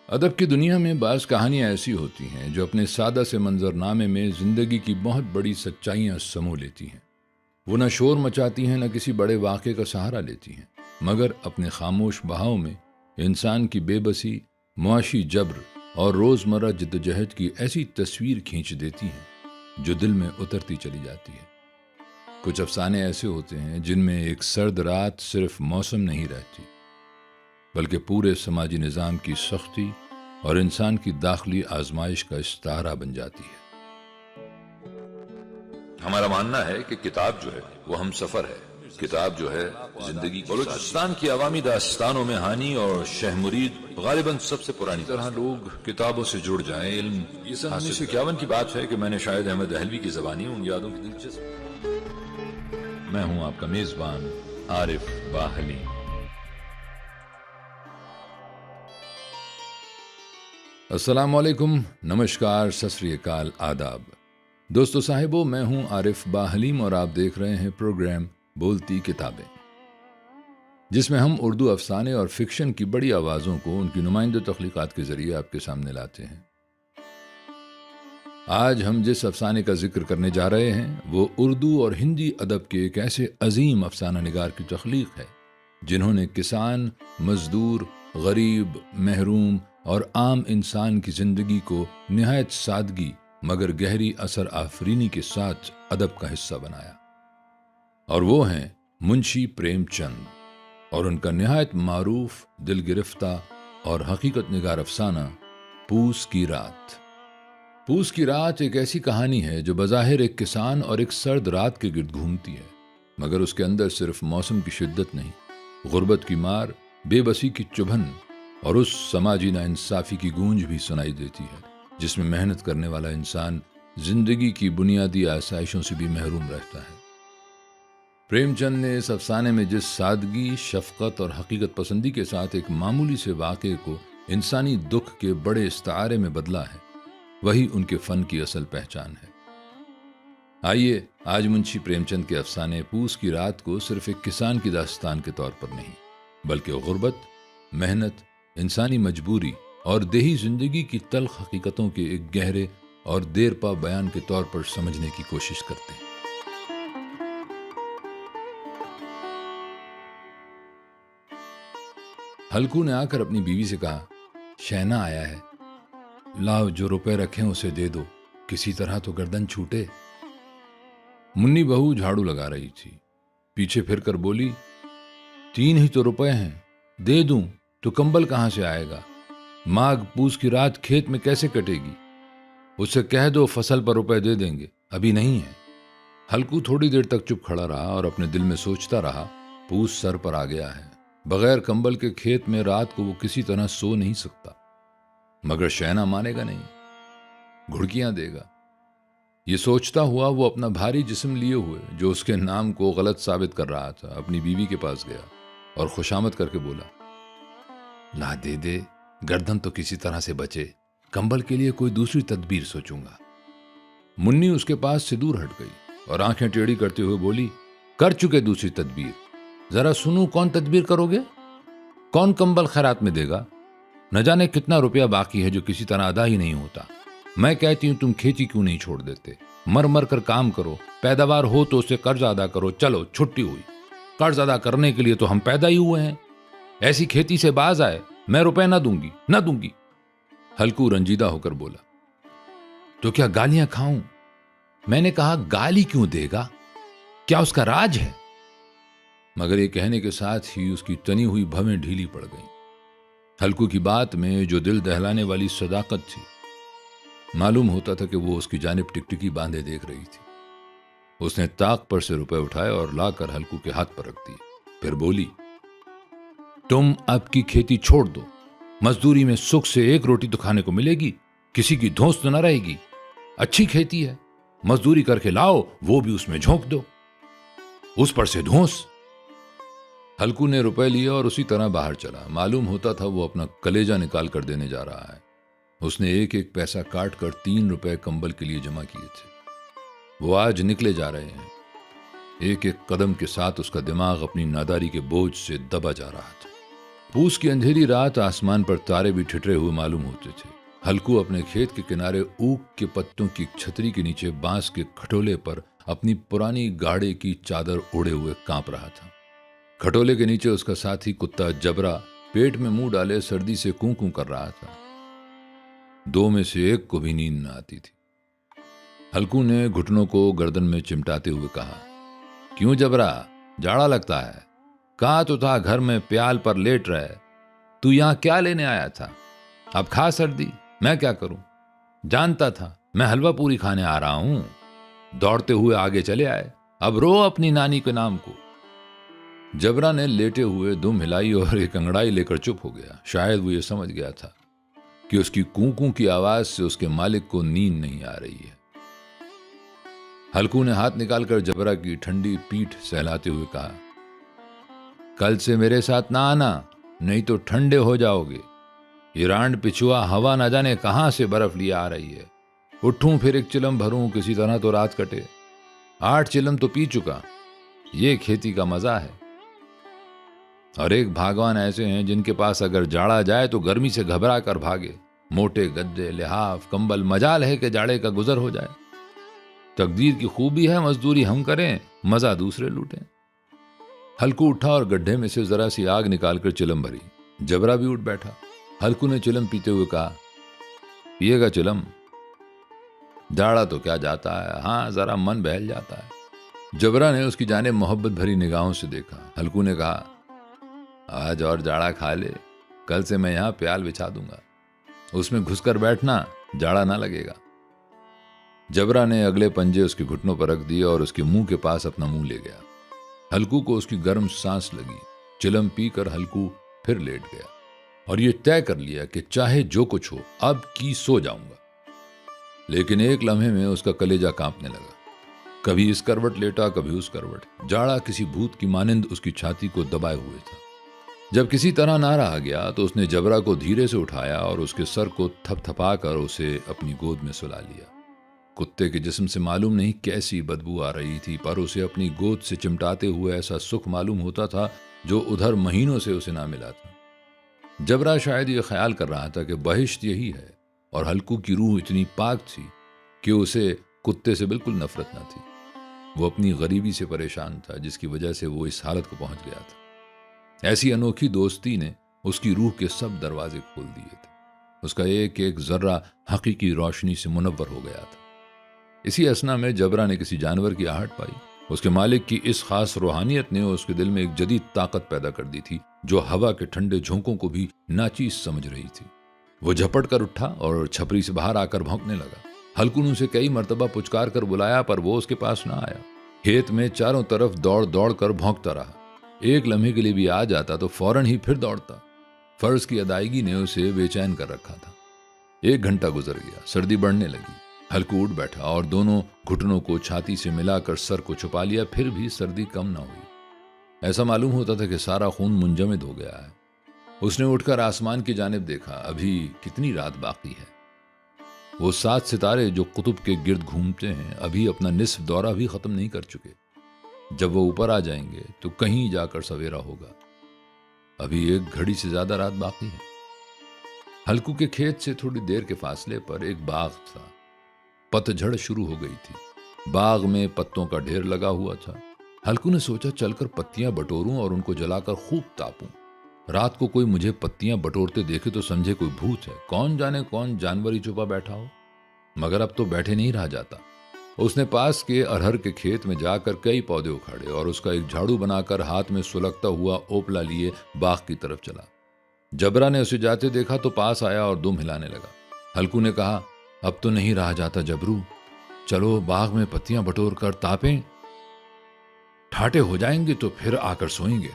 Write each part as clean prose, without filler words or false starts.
अदब की दुनिया में बाज़ कहानियाँ ऐसी होती हैं जो अपने सादा से मंजरनामे में ज़िंदगी की बहुत बड़ी सच्चाइयाँ समो लेती हैं। वो न शोर मचाती हैं, न किसी बड़े वाक़े का सहारा लेती हैं, मगर अपने खामोश बहाव में इंसान की बेबसी, मुआशी जब्र और रोज़मर्रा जद्दोजहद की ऐसी तस्वीर खींच देती हैं जो दिल में उतरती चली जाती है। कुछ अफसाने ऐसे होते हैं जिनमें एक सर्द रात सिर्फ मौसम नहीं रहती, बल्कि पूरे समाजी निज़ाम की सख्ती और इंसान की दाखिली आजमाइश का इस्तारा बन जाती है। हमारा मानना है कि किताब जो है वो हम सफर है। किताब जो है जिंदगी। बलूचिस्तान की अवामी दास्तानों में हानी और शह मुरीद गालिबन सबसे पुरानी तरह लोग किताबों से जुड़ जाएं। इल्म ये सन 1951 की बात है कि मैंने शायद अहमद दहलवी की ज़बानी उन यादों की दिलचस्प। मैं हूं आपका मेजबान आरिफ बाहली। अस्सलाम वालेकुम, नमस्कार, सत श्री अकाल, आदाब। दोस्तों साहिबों, मैं हूं आरिफ बाहलीम और आप देख रहे हैं प्रोग्राम बोलती किताबें, जिसमें हम उर्दू अफसाने और फिक्शन की बड़ी आवाज़ों को उनकी नुमाइंदा तख्लीकात के जरिए आपके सामने लाते हैं। आज हम जिस अफसाने का जिक्र करने जा रहे हैं वो उर्दू और हिंदी अदब के एक ऐसे अजीम अफसाना निगार की तख्लीक है जिन्होंने किसान, मजदूर, गरीब, महरूम और आम इंसान की जिंदगी को निहायत सादगी मगर गहरी असर आफरीनी के साथ अदब का हिस्सा बनाया। और वो हैं मुंशी प्रेमचंद और उनका निहायत मारूफ, दिल गिरफ्ता और हकीकत निगार अफसाना पूस की रात। पूस की रात एक ऐसी कहानी है जो बज़ाहिर एक किसान और एक सर्द रात के गिर्द घूमती है, मगर उसके अंदर सिर्फ मौसम की शिद्दत नहीं, गुर्बत की मार, बेबसी की चुभन और उस समाजी नाइंसाफी की गूंज भी सुनाई देती है जिसमें मेहनत करने वाला इंसान जिंदगी की बुनियादी आसाइशों से भी महरूम रहता है। प्रेमचंद ने इस अफसाने में जिस सादगी, शफकत और हकीकत पसंदी के साथ एक मामूली से वाक़े को इंसानी दुख के बड़े इस्तारे में बदला है, वही उनके फन की असल पहचान है। आइए आज मुंशी प्रेमचंद के अफसाने पूस की रात को सिर्फ एक किसान की दास्तान के तौर पर नहीं, बल्कि गुर्बत, मेहनत, इंसानी मजबूरी और देही जिंदगी की तल्ख हकीकतों के एक गहरे और देरपा बयान के तौर पर समझने की कोशिश करते हैं। हल्कू ने आकर अपनी बीवी से कहा, शहना आया है, लाओ जो रुपए रखे उसे दे दो, किसी तरह तो गर्दन छूटे। मुन्नी बहू झाड़ू लगा रही थी, पीछे फिरकर बोली, 3 ही तो रुपए हैं, दे दूं तो कंबल कहां से आएगा? माघ पूस की रात खेत में कैसे कटेगी? उससे कह दो फसल पर रुपए दे देंगे, अभी नहीं है। हल्कू थोड़ी देर तक चुप खड़ा रहा और अपने दिल में सोचता रहा, पूस सर पर आ गया है, बगैर कंबल के खेत में रात को वो किसी तरह सो नहीं सकता। मगर शहना मानेगा नहीं, घुड़कियां देगा। ये सोचता हुआ वो अपना भारी जिस्म लिए हुए जो उसके नाम को गलत साबित कर रहा था अपनी बीवी के पास गया और खुशामद करके बोला, ला दे दे, गर्दन तो किसी तरह से बचे, कंबल के लिए कोई दूसरी तदबीर सोचूंगा। मुन्नी उसके पास से दूर हट गई और आंखें टेढ़ी करते हुए बोली, कर चुके दूसरी तदबीर, जरा सुनूं कौन तदबीर करोगे? कौन कंबल खैरात में देगा? न जाने कितना रुपया बाकी है जो किसी तरह अदा ही नहीं होता। मैं कहती हूं तुम खेती क्यों नहीं छोड़ देते, मर मर कर काम करो, पैदावार हो तो उससे कर्ज अदा करो। चलो छुट्टी हुई, कर्ज अदा करने के लिए तो हम पैदा ही हुए हैं। ऐसी खेती से बाज आए, मैं रुपए ना दूंगी, ना दूंगी। हल्कू रंजीदा होकर बोला, तो क्या गालियां खाऊं? मैंने कहा, गाली क्यों देगा, क्या उसका राज है? मगर ये कहने के साथ ही उसकी तनी हुई भवें ढीली पड़ गईं। हल्कू की बात में जो दिल दहलाने वाली सदाकत थी, मालूम होता था कि वो उसकी जानिब टिकटिकी बांधे देख रही थी। उसने ताक पर से रुपए उठाए और लाकर हल्कू के हाथ पर रख दिए, फिर बोली, तुम अब की खेती छोड़ दो, मजदूरी में सुख से एक रोटी तो खाने को मिलेगी, किसी की धौंस तो न रहेगी। अच्छी खेती है, मजदूरी करके लाओ, वो भी उसमें झोंक दो, उस पर से धौंस। हल्कू ने रुपए लिए और उसी तरह बाहर चला। मालूम होता था वो अपना कलेजा निकाल कर देने जा रहा है। उसने एक एक पैसा काट कर 3 रुपए कंबल के लिए जमा किए थे। वो आज निकले जा रहे हैं। एक एक कदम के साथ उसका दिमाग अपनी नादारी के बोझ से दबा जा रहा था। पूस की अंधेरी रात आसमान पर तारे भी ठिठरे हुए मालूम होते थे। हल्कू अपने खेत के किनारे ऊख के पत्तों की छतरी के नीचे बांस के खटोले पर अपनी पुरानी गाड़े की चादर ओढ़े हुए कांप रहा था। खटोले के नीचे उसका साथी कुत्ता जबरा पेट में मुंह डाले सर्दी से कूं कूं कर रहा था। दो में से एक को भी नींद न आती थी। हल्कू ने घुटनों को गर्दन में चिमटाते हुए कहा, क्यों जबरा, जाड़ा लगता है? कहा तो था घर में प्याल पर लेट रहे, तू यहां क्या लेने आया था? अब खा सर्दी, मैं क्या करूं? जानता था मैं हलवा पूरी खाने आ रहा हूं। दौड़ते हुए आगे चले आए, अब रो अपनी नानी के नाम को। जबरा ने लेटे हुए दुम हिलाई और एक अंगड़ाई लेकर चुप हो गया। शायद वो ये समझ गया था कि उसकी कूं कूं की आवाज से उसके मालिक को नींद नहीं आ रही है। हल्कू ने हाथ निकालकर जबरा की ठंडी पीठ सहलाते हुए कहा, कल से मेरे साथ ना आना, नहीं तो ठंडे हो जाओगे। ये रांड पिछुआ हवा न जाने कहां से बर्फ लिए आ रही है। उठूं फिर एक चिलम भरूं, किसी तरह तो रात कटे। 8 चिलम तो पी चुका, ये खेती का मजा है। और एक भागवान ऐसे हैं जिनके पास अगर जाड़ा जाए तो गर्मी से घबरा कर भागे। मोटे गद्दे, लिहाफ, कंबल, मजाल है कि जाड़े का गुजर हो जाए। तकदीर की खूबी है, मजदूरी हम करें, मजा दूसरे लूटें। हल्कू उठा और गड्ढे में से जरा सी आग निकालकर चिलम भरी। जबरा भी उठ बैठा। हल्कू ने चिलम पीते हुए कहा, पिएगा चिलम? जाड़ा तो क्या जाता है, हाँ जरा मन बहल जाता है। जबरा ने उसकी जाने मोहब्बत भरी निगाहों से देखा। हल्कू ने कहा, आज और जाड़ा खा ले, कल से मैं यहां प्याल बिछा दूंगा, उसमें घुसकर बैठना, जाड़ा ना लगेगा। जबरा ने अगले पंजे उसके घुटनों पर रख दिए और उसके मुंह के पास अपना मुंह ले गया। हल्कू को उसकी गर्म सांस लगी। चिलम पीकर हल्कू फिर लेट गया और ये तय कर लिया कि चाहे जो कुछ हो, अब की सो जाऊंगा। लेकिन एक लम्हे में उसका कलेजा कांपने लगा। कभी इस करवट लेटा, कभी उस करवट। जाड़ा किसी भूत की मानिंद उसकी छाती को दबाए हुए था। जब किसी तरह ना रहा गया तो उसने जबरा को धीरे से उठाया और उसके सर को थपथपाकर उसे अपनी गोद में सुला लिया। कुत्ते के जिस्म से मालूम नहीं कैसी बदबू आ रही थी, पर उसे अपनी गोद से चिमटाते हुए ऐसा सुख मालूम होता था जो उधर महीनों से उसे ना मिला था। जबरा शायद ये ख्याल कर रहा था कि बहिश्त यही है, और हल्कू की रूह इतनी पाक थी कि उसे कुत्ते से बिल्कुल नफरत न थी। वो अपनी गरीबी से परेशान था, जिसकी वजह से वो इस हालत को पहुंच गया था। ऐसी अनोखी दोस्ती ने उसकी रूह के सब दरवाजे खोल दिए थे। उसका एक एक जर्रा हकीकी रोशनी से मुनव्वर हो गया था। इसी असना में जबरा ने किसी जानवर की आहट पाई। उसके मालिक की इस खास रूहानियत ने उसके दिल में एक जदीद ताकत पैदा कर दी थी, जो हवा के ठंडे झोंकों को भी नाचीज समझ रही थी। वो झपट कर उठा और छपरी से बाहर आकर भौंकने लगा। हल्कू ने उसे कई मर्तबा पुचकार कर बुलाया, पर वो उसके पास ना आया। खेत में चारों तरफ दौड़ दौड़ कर भौंकता रहा। एक लम्हे के लिए भी आ जाता तो फौरन ही फिर दौड़ता। फर्ज की अदायगी ने उसे बेचैन कर रखा था। 1 घंटा गुजर गया। सर्दी बढ़ने लगी। हल्कू उठ बैठा और दोनों घुटनों को छाती से मिलाकर सर को छुपा लिया, फिर भी सर्दी कम ना हुई। ऐसा मालूम होता था कि सारा खून मुंजमद हो गया है। उसने उठकर आसमान की जानिब देखा। अभी कितनी रात बाकी है। वो 7 सितारे जो कुतुब के गिर्द घूमते हैं अभी अपना निस्फ दौरा भी खत्म नहीं कर चुके। जब वो ऊपर आ जाएंगे तो कहीं जाकर सवेरा होगा। अभी 1 घड़ी से ज्यादा रात बाकी है। हल्कू के खेत से थोड़ी देर के फासले पर एक बाग था। पतझड़ शुरू हो गई थी। बाग में पत्तों का ढेर लगा हुआ था। हल्कू ने सोचा चलकर पत्तियां बटोरूं और उनको जलाकर खूब तापूं। रात को कोई मुझे पत्तियां बटोरते देखे तो समझे कोई भूत है। कौन जाने कौन जानवर ही छुपा बैठा हो। मगर अब तो बैठे नहीं रहा जाता। उसने पास के अरहर के खेत में जाकर कई पौधे उखाड़े और उसका एक झाड़ू बनाकर हाथ में सुलगता हुआ ओपला लिए बाग की तरफ चला। जबरा ने उसे जाते देखा तो पास आया और दुम हिलाने लगा। हल्कू ने कहा, अब तो नहीं रहा जाता जबरू, चलो बाग में पत्तियां बटोर कर तापें। ठाटे हो जाएंगे तो फिर आकर सोएंगे,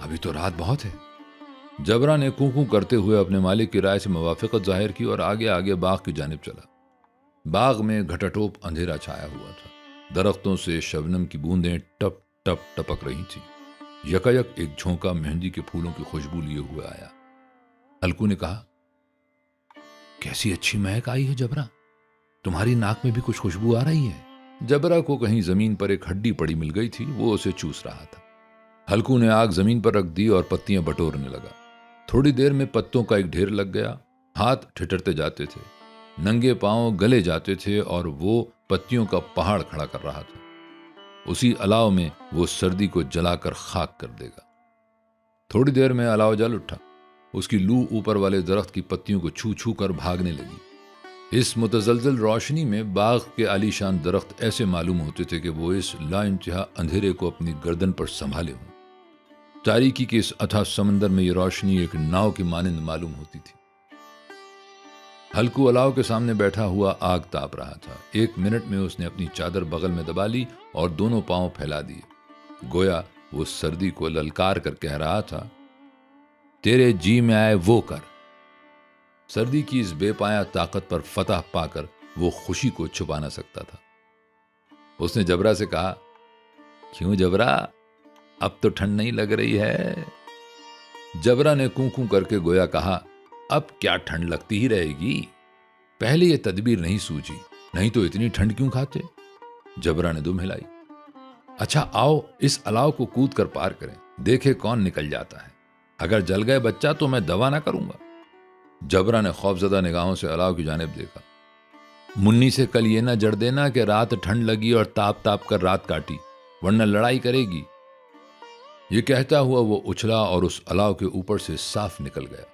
अभी तो रात बहुत है। जबरा ने कूं करते हुए अपने मालिक की राय से मुवाफिकत जाहिर की और आगे आगे बाग की जानिब चला। बाग में घटाटोप अंधेरा छाया हुआ था। दरख्तों से शबनम की बूंदें टप टप टपक रही थी। यकायक एक झोंका मेहंदी के फूलों की खुशबू लिए हुए आया। हल्कू ने कहा, कैसी अच्छी महक आई है जबरा, तुम्हारी नाक में भी कुछ खुशबू आ रही है। जबरा को कहीं जमीन पर एक हड्डी पड़ी मिल गई थी, वो उसे चूस रहा था। हल्कू ने आग जमीन पर रख दी और पत्तियां बटोरने लगा। थोड़ी देर में पत्तों का एक ढेर लग गया। हाथ ठिठुरते जाते थे, नंगे पांव गले जाते थे और वो पत्तियों का पहाड़ खड़ा कर रहा था। उसी अलाव में वो सर्दी को जलाकर खाक कर देगा। थोड़ी देर में अलाव जल उठा। उसकी लू ऊपर वाले दरख्त की पत्तियों को छू छू कर भागने लगी। इस मुतजलजल रोशनी में बाग के आलीशान दरख्त ऐसे मालूम होते थे कि वो इस लाइंतहा अंधेरे को अपनी गर्दन पर संभाले हों। तारीकी के इस अथाह समंदर में ये रोशनी एक नाव की मानिंद मालूम होती थी। हल्कू अलाव के सामने बैठा हुआ आग ताप रहा था। 1 मिनट में उसने अपनी चादर बगल में दबा ली और दोनों पांव फैला दिए, गोया वो सर्दी को ललकार कर कह रहा था, तेरे जी में आए वो कर। सर्दी की इस बेपाया ताकत पर फतह पाकर वो खुशी को छुपा न सकता था। उसने जबरा से कहा, क्यों जबरा, अब तो ठंड नहीं लग रही है? जबरा ने कूं कूं करके गोया कहा, अब क्या ठंड लगती ही रहेगी, पहले ये तदबीर नहीं सूझी, नहीं तो इतनी ठंड क्यों खाते। जबरा ने दुम हिलाई। अच्छा आओ इस अलाव को कूद कर पार करें, देखे कौन निकल जाता है। अगर जल गए बच्चा तो मैं दवा ना करूंगा। जबरा ने खौफजदा निगाहों से अलाव की जानिब देखा। मुन्नी से कल ये ना जड़ देना कि रात ठंड लगी और ताप ताप कर रात काटी, वरना लड़ाई करेगी। ये कहता हुआ वो उछला और उस अलाव के ऊपर से साफ निकल गया।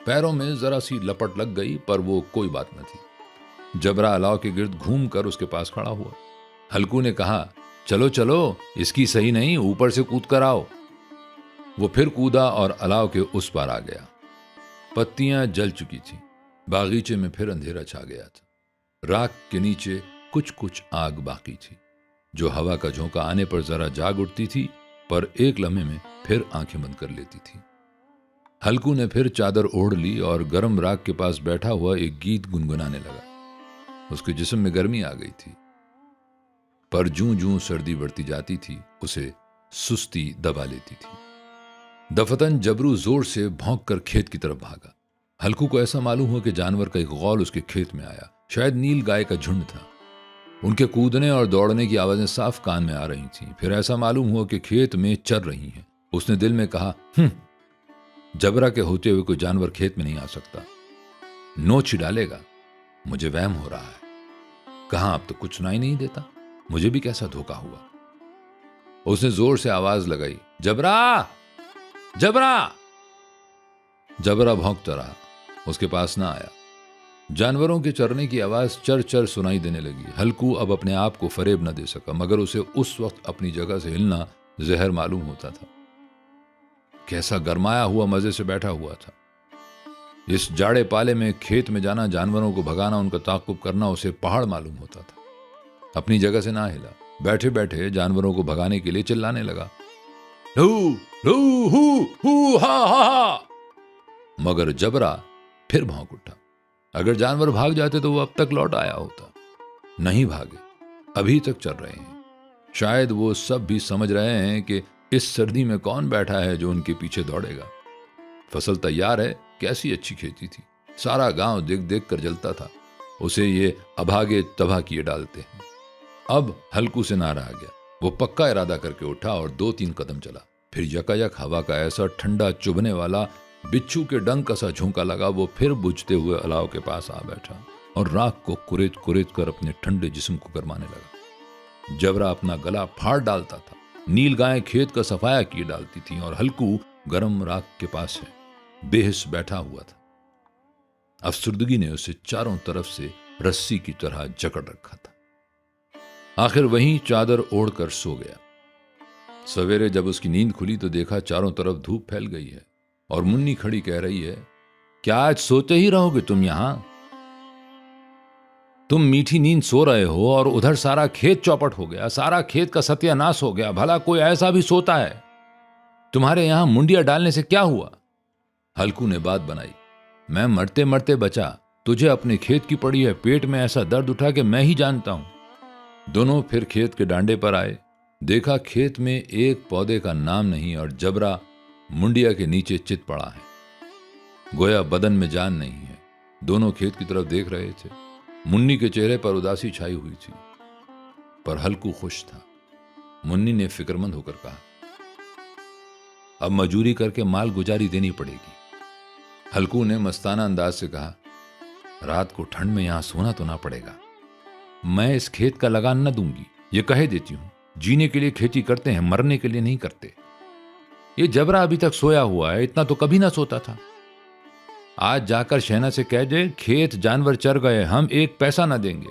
पैरों में जरा सी लपट लग गई पर वो कोई बात न थी। जबरा अलाव के गिर्द घूम कर उसके पास खड़ा हुआ। हल्कू ने कहा, चलो चलो, इसकी सही नहीं, ऊपर से कूद कर आओ। वो फिर कूदा और अलाव के उस पार आ गया। पत्तियां जल चुकी थीं। बागीचे में फिर अंधेरा छा गया था। राख के नीचे कुछ कुछ आग बाकी थी, जो हवा का झोंका आने पर जरा जाग उठती थी, पर एक लम्हे में फिर आंखें बंद कर लेती थी। हल्कू ने फिर चादर ओढ़ ली और गर्म राख के पास बैठा हुआ एक गीत गुनगुनाने लगा। उसके जिस्म में गर्मी आ गई थी, पर जूं जूं सर्दी बढ़ती जाती थी उसे सुस्ती दबा लेती थी। दफतन जबरू जोर से भौंक कर खेत की तरफ भागा। हल्कू को ऐसा मालूम हुआ कि जानवर का एक गौल उसके खेत में आया। शायद नील गाय का झुंड था। उनके कूदने और दौड़ने की आवाजें साफ कान में आ रही थीं। फिर ऐसा मालूम हुआ कि खेत में चर रही हैं। उसने दिल में कहा, जबरा के होते हुए कोई जानवर खेत में नहीं आ सकता, नोच ही डालेगा। मुझे वहम हो रहा है। कहां, अब तो कुछ सुनाई नहीं देता, मुझे भी कैसा धोखा हुआ। उसने जोर से आवाज लगाई, जबरा जबरा। जबरा भौंकता रहा, उसके पास ना आया। जानवरों के चरने की आवाज चर चर सुनाई देने लगी। हल्कू अब अपने आप को फरेब न दे सका, मगर उसे उस वक्त अपनी जगह से हिलना जहर मालूम होता था। कैसा गरमाया हुआ मजे से बैठा हुआ था। इस जाड़े पाले में खेत में जाना, जानवरों को भगाना, उनका ताक़ुब करना उसे पहाड़ मालूम होता था। अपनी जगह से ना हिला। बैठे बैठे जानवरों को भगाने के लिए चिल्लाने लगा, लू लू हू हू हा हा हा। मगर जबरा फिर भौंक उठा। अगर जानवर भाग जाते तो वो अब तक लौट आया होता। नहीं भागे, अभी तक चल रहे हैं। शायद वो सब भी समझ रहे हैं कि इस सर्दी में कौन बैठा है जो उनके पीछे दौड़ेगा। फसल तैयार है, कैसी अच्छी खेती थी, सारा गांव देख देख कर जलता था। उसे ये अभागे तबाह किए डालते हैं। अब हल्कू से ना रहा गया। वो पक्का इरादा करके उठा और 2-3 कदम चला। फिर यकायक हवा का ऐसा ठंडा चुभने वाला बिच्छू के डंक का सा झोंका लगा। वो फिर बुझते हुए अलाव के पास आ बैठा और राख को कुरेद कुरेद कर अपने ठंडे जिस्म को गरमाने लगा। जबरा अपना गला फाड़ डालता था। नील गाय खेत का सफाया किए डालती थी और हल्कू गरम राख के पास है बेहिस बैठा हुआ था। अफसुर्दगी ने उसे चारों तरफ से रस्सी की तरह जकड़ रखा था। आखिर वहीं चादर ओढ़कर सो गया। सवेरे जब उसकी नींद खुली तो देखा चारों तरफ धूप फैल गई है और मुन्नी खड़ी कह रही है, क्या आज सोते ही रहोगे तुम यहां? तुम मीठी नींद सो रहे हो और उधर सारा खेत चौपट हो गया, सारा खेत का सत्यानाश हो गया। भला कोई ऐसा भी सोता है? तुम्हारे यहां मुंडिया डालने से क्या हुआ? हल्कू ने बात बनाई, मैं मरते मरते बचा, तुझे अपने खेत की पड़ी है। पेट में ऐसा दर्द उठा कि मैं ही जानता हूं। दोनों फिर खेत के डांडे पर आए। देखा खेत में एक पौधे का नाम नहीं और जबरा मुंडिया के नीचे चित पड़ा है। गोया बदन में जान नहीं है। दोनों खेत की तरफ देख रहे थे। मुन्नी के चेहरे पर उदासी छाई हुई थी, पर हल्कू खुश था। मुन्नी ने फिक्रमंद होकर कहा, अब मजूरी करके माल गुजारी देनी पड़ेगी। हल्कू ने मस्ताना अंदाज से कहा, रात को ठंड में यहां सोना तो ना पड़ेगा। मैं इस खेत का लगान न दूंगी, ये कहे देती हूं। जीने के लिए खेती करते हैं, मरने के लिए नहीं करते। ये जबरा अभी तक सोया हुआ है, इतना तो कभी ना सोता था। आज जाकर शहना से कह दे, खेत जानवर चर गए, हम एक पैसा ना देंगे।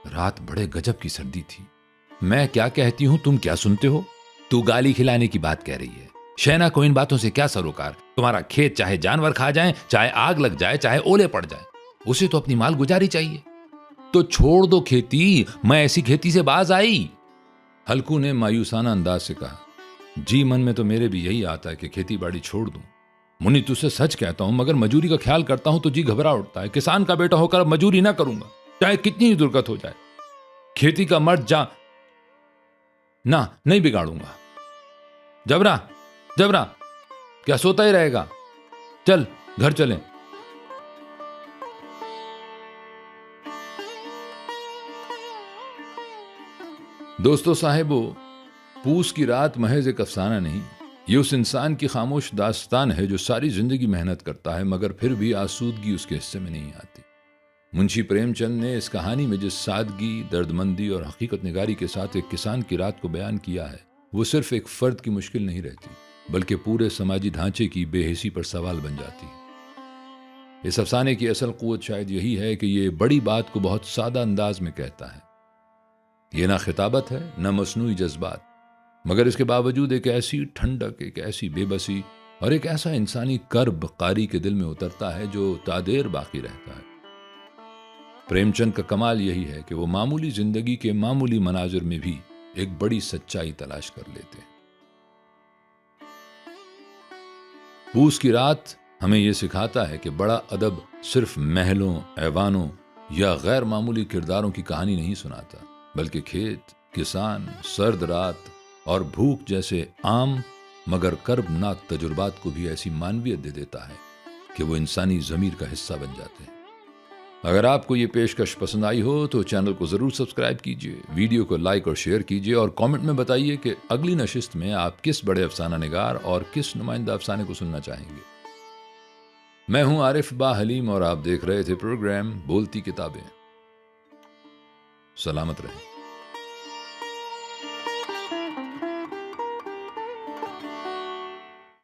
रात बड़े गजब की सर्दी थी। मैं क्या कहती हूं, तुम क्या सुनते हो? तू गाली खिलाने की बात कह रही है। शहना को इन बातों से क्या सरोकार? तुम्हारा खेत चाहे जानवर खा जाए, चाहे आग लग जाए, चाहे ओले पड़ जाए, उसे तो अपनी माल गुजारी चाहिए। तो छोड़ दो खेती, मैं ऐसी खेती से बाज आई। हल्कू ने मायूसाना अंदाज से कहा, जी मन में तो मेरे भी यही आता है कि खेती बाड़ी छोड़ दूं। मुन्नी, तुझसे सच कहता हूं, मगर मजूरी का ख्याल करता हूं तो जी घबरा उठता है। किसान का बेटा होकर अब मजूरी ना करूंगा, चाहे कितनी ही दुर्गत हो जाए। खेती का मर्द जा ना नहीं बिगाड़ूंगा। जबरा, जबरा, क्या सोता ही रहेगा? चल घर चलें। दोस्तों साहिबो, पूस की रात महज एक अफसाना नहीं, ये उस इंसान की खामोश दास्तान है जो सारी जिंदगी मेहनत करता है, मगर फिर भी आसूदगी उसके हिस्से में नहीं आती। मुंशी प्रेमचंद ने इस कहानी में जिस सादगी, दर्दमंदी और हकीकत निगारी के साथ एक किसान की रात को बयान किया है, वो सिर्फ एक फर्द की मुश्किल नहीं रहती, बल्कि पूरे समाजी ढांचे की बेहिसी पर सवाल बन जाती है। इस अफसाने की असल कुव्वत शायद यही है कि ये बड़ी बात को बहुत सादा अंदाज में कहता है। ये ना खिताबत है, न मसनूई जज्बात, मगर इसके बावजूद एक ऐसी ठंडक, एक ऐसी बेबसी और एक ऐसा इंसानी कर्ब कारी के दिल में उतरता है जो तादेर बाकी रहता है। प्रेमचंद का कमाल यही है कि वो मामूली जिंदगी के मामूली मनाजिर में भी एक बड़ी सच्चाई तलाश कर लेते हैं। पूस की रात हमें यह सिखाता है कि बड़ा अदब सिर्फ महलों, ऐवानों या गैर मामूली किरदारों की कहानी नहीं सुनाता, बल्कि खेत, किसान, सर्द रात और भूख जैसे आम मगर कर्बनाक तजुर्बात को भी ऐसी मानवियत दे देता है कि वो इंसानी ज़मीर का हिस्सा बन जाते हैं। अगर आपको ये पेशकश पसंद आई हो तो चैनल को ज़रूर सब्सक्राइब कीजिए, वीडियो को लाइक और शेयर कीजिए और कमेंट में बताइए कि अगली नशिस्त में आप किस बड़े अफसाना निगार और किस नुमाइंदा अफसाने को सुनना चाहेंगे। मैं हूं आरिफ बा हलीम और आप देख रहे थे प्रोग्राम बोलती किताबें। सलामत रहें।